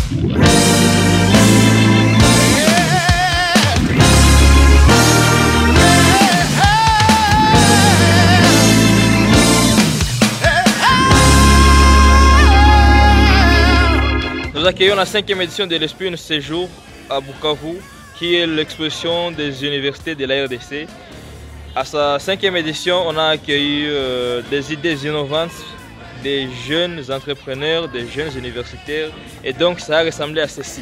Nous accueillons la 5e édition de l'Espune Séjour à Bukavu, qui est l'exposition des universités de la RDC. À sa 5e édition, on a accueilli des idées innovantes, des jeunes entrepreneurs, des jeunes universitaires, et donc ça a ressemblé à ceci.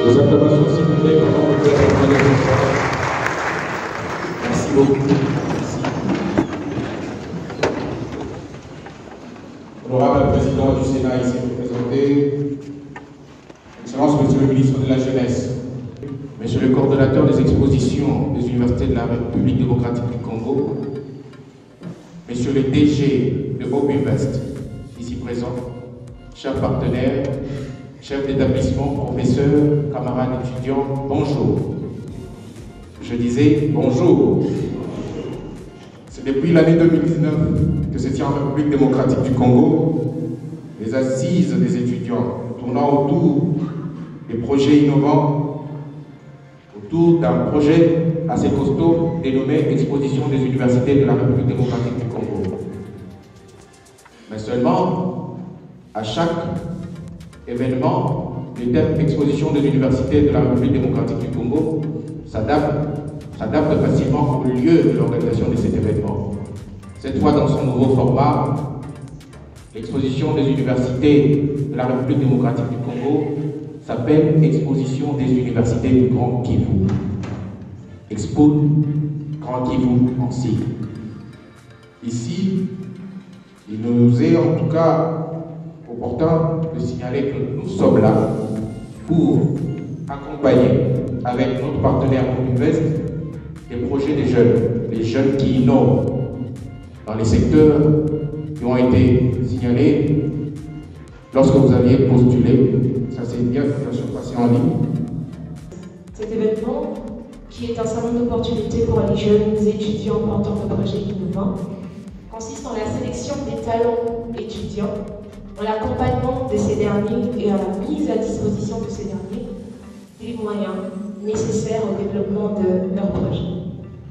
Vos acclamations, s'il vous plaît, pendant que vous êtes. Merci beaucoup. Merci. Honorable président du Sénat ici représenté, Excellence Monsieur le ministre de la Jeunesse, Monsieur le coordonnateur des expositions des universités de la République démocratique du Congo, Monsieur le DG de Obinvest, ici présent, chers partenaires, chefs d'établissement, professeurs, camarades étudiants, bonjour. Je disais bonjour. C'est depuis l'année 2019 que se tient en République démocratique du Congo les assises des étudiants tournant autour des projets innovants, autour d'un projet assez costaud dénommé Exposition des universités de la République démocratique du Congo. Mais seulement, à chaque événement, le thème Exposition des universités de la République démocratique du Congo s'adapte facilement au lieu de l'organisation de cet événement. Cette fois, dans son nouveau format, l'exposition des universités de la République démocratique du Congo s'appelle Exposition des universités du Grand Kivu. Expo Grand Kivu en sigle. Ici, il nous est en tout cas opportun de signaler que nous sommes là pour accompagner avec notre partenaire Obinvest les projets des jeunes, les jeunes qui innovent dans les secteurs qui ont été signalés lorsque vous aviez postulé. Ça s'est bien passé en ligne. Cet événement, qui est un salon d'opportunités pour les jeunes étudiants porteurs de projets innovants, consiste en la sélection des talents étudiants, en l'accompagnement de ces derniers et à la mise à disposition de ces derniers des moyens nécessaires au développement de leurs projets.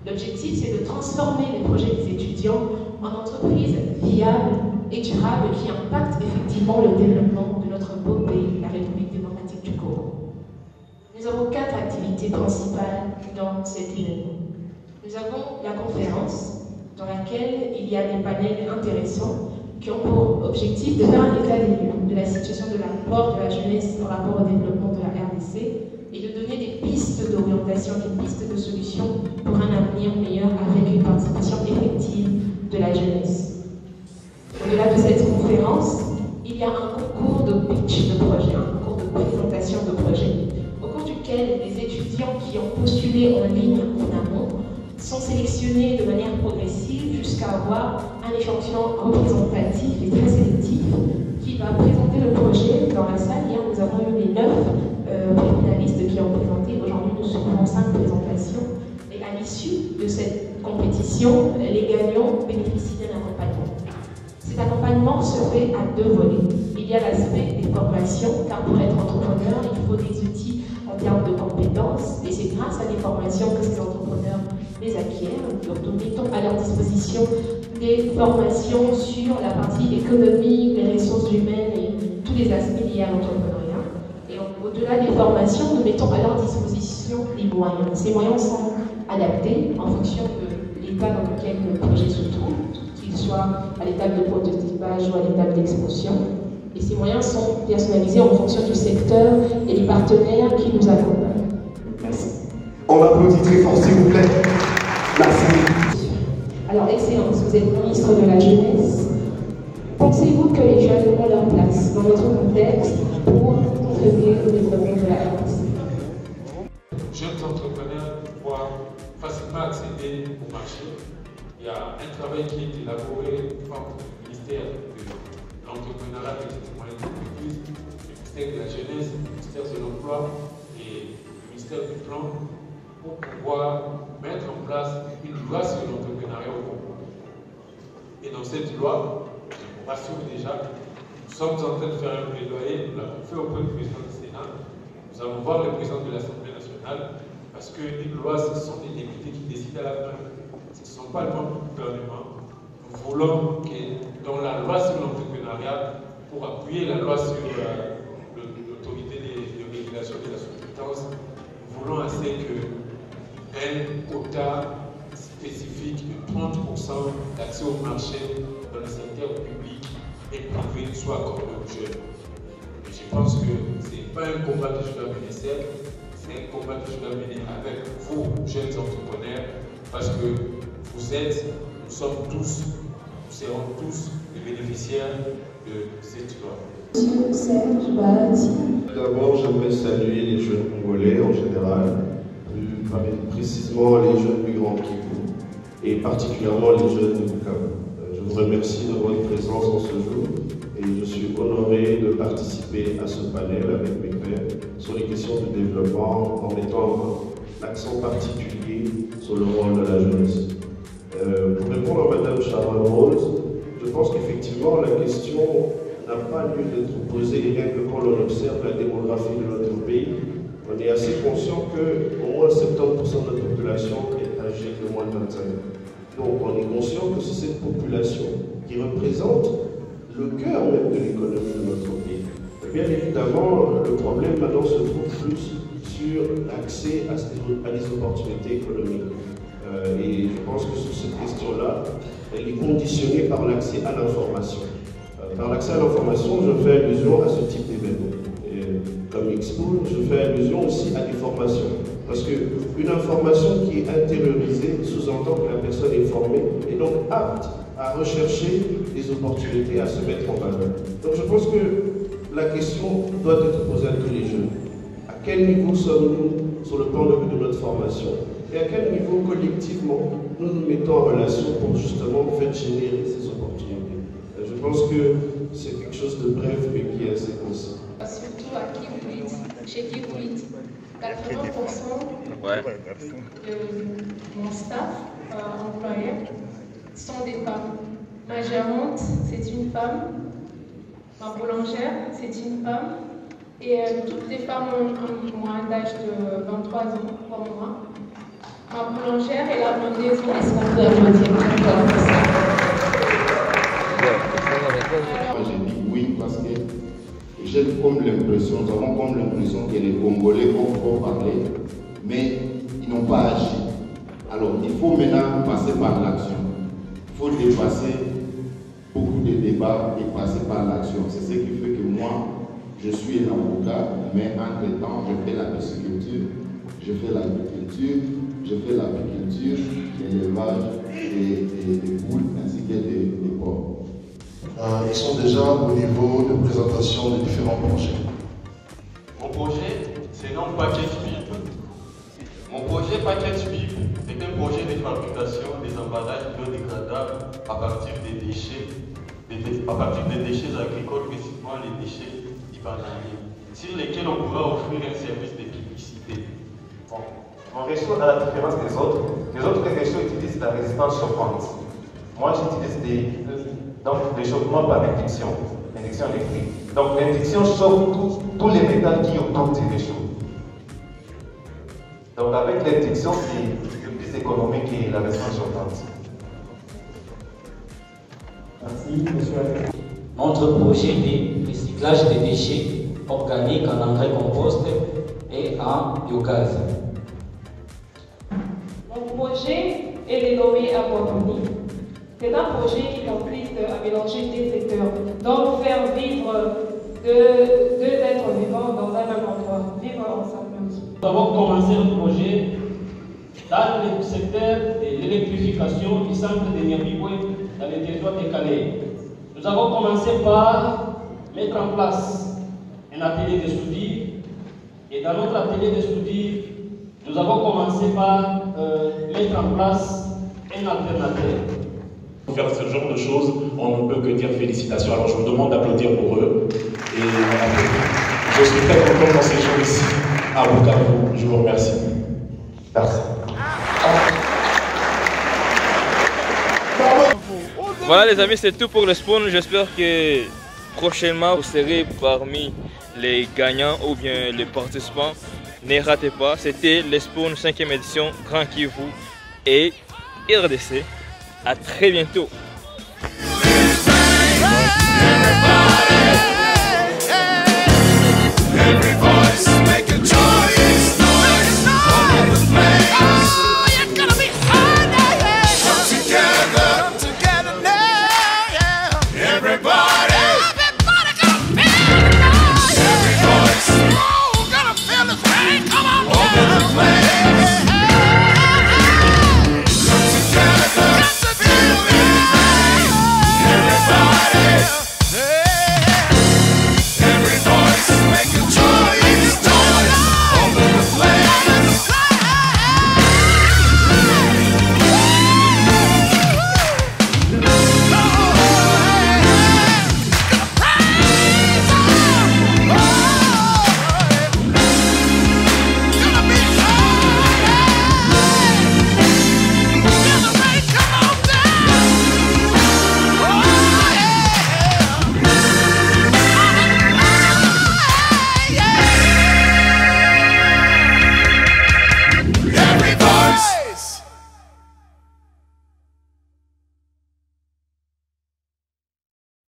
L'objectif, c'est de transformer les projets des étudiants en entreprises viables et durables qui impactent effectivement le développement de notre beau pays, la République démocratique du Congo. Nous avons 4 activités principales dans cet événement. Nous avons la conférence, dans laquelle il y a des panels intéressants qui ont pour objectif de faire un état des lieux de la situation de l'apport de la jeunesse par rapport au développement de la RDC et de donner des pistes d'orientation, des pistes de solutions pour un avenir meilleur avec une participation effective de la jeunesse. Au-delà de cette conférence, il y a un concours de pitch de projet, un concours de présentation de projet, au cours duquel les étudiants qui ont postulé en ligne en amont sont sélectionnés de manière progressive jusqu'à avoir un échantillon représentatif et très sélectif qui va présenter le projet dans la salle. Hier, nous avons eu les 9 finalistes qui ont présenté. Aujourd'hui, nous serons 5 présentations. Et à l'issue de cette compétition, les gagnants bénéficient d'un accompagnement. Cet accompagnement se fait à 2 volets. Il y a l'aspect des formations, car pour être entrepreneur, il faut des outils en termes de compétences, et c'est grâce à des formations que ces entrepreneurs les acquièrent. Donc nous mettons à leur disposition des formations sur la partie économique, les ressources humaines et tous les aspects liés à l'entrepreneuriat. Et au-delà des formations, nous mettons à leur disposition des moyens. Ces moyens sont adaptés en fonction de l'état dans lequel le projet se trouve, qu'il soit à l'étape de prototypage ou à l'étape d'exposition. Et ces moyens sont personnalisés en fonction du secteur et des partenaires qui nous accompagnent. Merci. On applaudit très fort, s'il vous plaît. Merci. Alors, Excellence, vous êtes ministre de la Jeunesse. Pensez-vous que les jeunes ont leur place dans notre contexte pour contribuer au développement de la RDC? Jeunes entrepreneurs pouvoir facilement accéder au marché. Il y a un travail qui est élaboré par le ministère de l'entrepreneuriat, petites et moyennes entreprises, le ministère de la Jeunesse, le ministère de l'Emploi et le ministère du Plan pour pouvoir mettre en place une loi sur l'entrepreneuriat au Congo. Et dans cette loi, je vous rassure déjà, nous sommes en train de faire un plaidoyer, nous l'avons fait auprès du président du Sénat, nous allons voir le président de l'Assemblée nationale, parce qu'une loi, ce sont des députés qui décident à la fin. Ce ne sont pas le membre du gouvernement. Nous voulons que dans la loi sur l'entrepreneuriat, pour appuyer la loi sur l'autorité de régulation de la sous-traitance, nous voulons assez qu'un quota spécifique de 30% d'accès au marché dans le secteur public et privé soit accordé aux jeunes. Et je pense que ce n'est pas un combat que je dois mener seul, c'est un combat que je dois mener avec vous, jeunes entrepreneurs, parce que vous êtes, nous sommes tous, nous serons tous les bénéficiaires de cette loi. Monsieur Serge Bahati. D'abord, j'aimerais saluer les jeunes congolais en général, plus précisément les jeunes migrants qui vivent, et particulièrement les jeunes de Bukavu. Je vous remercie de votre présence en ce jour et je suis honoré de participer à ce panel avec mes pairs sur les questions de développement en mettant l'accent particulier sur le rôle de la jeunesse. Pour répondre à Mme Sharon Rose, je pense qu'effectivement la question n'a pas lieu d'être posée rien que quand l'on observe la démographie de notre pays. On est assez conscient qu'au moins 70% de la population est âgée de moins de 25 ans. Donc on est conscient que c'est cette population qui représente le cœur même de l'économie de notre pays. Et bien évidemment, le problème maintenant se trouve plus sur l'accès à des opportunités économiques. Et je pense que sur cette question-là, elle est conditionnée par l'accès à l'information. Par l'accès à l'information, je fais allusion à ce type d'événement. Comme Expo, je fais allusion aussi à des formations. Parce qu'une information qui est intériorisée sous-entend que la personne est formée et donc apte à rechercher des opportunités, à se mettre en valeur. Donc je pense que la question doit être posée à tous les jeunes. À quel niveau sommes-nous sur le plan de notre formation? Et à quel niveau collectivement nous nous mettons en relation pour justement faire générer ces opportunités? Je pense que c'est quelque chose de bref mais qui est assez concis. Surtout à Kivuit, chez Kivuit, 80% de mon staff employé sont des femmes. Ma gérante, c'est une femme. Ma boulangère, c'est une femme. Et toutes les femmes ont un d'âge de 23 ans comme moi. Ma boulangère et la vendeuse, est-ce qu'on peut applaudir encore ça? Moi j'ai dit oui parce que j'ai comme l'impression, nous avons comme l'impression que les Congolais ont trop parlé, mais ils n'ont pas agi. Alors il faut maintenant passer par l'action. Il faut dépasser beaucoup de débats et passer par l'action. C'est ce qui fait que moi, je suis un avocat, mais entre-temps, je fais la pisciculture, je fais l'agriculture, je fais l'apiculture, l'élevage des poules ainsi que des porcs. Ils sont déjà au niveau de présentation des différents projets. Mon projet, c'est non Package Vive. Mon projet Package Vive est un projet de fabrication des emballages biodégradables à partir des déchets, agricoles, principalement les déchets bananiers, sur lesquels on pourra offrir un service de publicité. Bon. Mon réchaud, à la différence des autres réchauds utilisent la résistance chauffante. Moi, j'utilise des chauffements par induction électrique. Donc l'induction chauffe tous les métals qui autour du réchaud. Donc avec l'induction, c'est plus économique que la résistance chauffante. Merci, monsieur. Notre projet de recyclage des déchets organiques en engrais compost et en biogaz. Mon projet est dénommé Aquaponie. C'est un projet qui consiste à mélanger des secteurs, donc faire vivre deux êtres vivants dans un même endroit, vivre ensemble. Nous avons commencé un projet dans le secteur de l'électrification du centre de Niamiboué dans le territoire de Calais. Nous avons commencé par mettre en place un atelier de soudure et dans notre atelier de soudure, nous avons commencé par mettre en place un alternateur. Pour faire ce genre de choses, on ne peut que dire félicitations. Alors je vous demande d'applaudir pour eux. Et je suis très content dans ces jours ici à Bukavu. Je vous remercie. Merci. Voilà les amis, c'est tout pour le spawn. J'espère que prochainement vous serez parmi les gagnants ou bien les participants. Ne ratez pas, c'était le spawn 5e édition Grand Kivu et RDC. À très bientôt.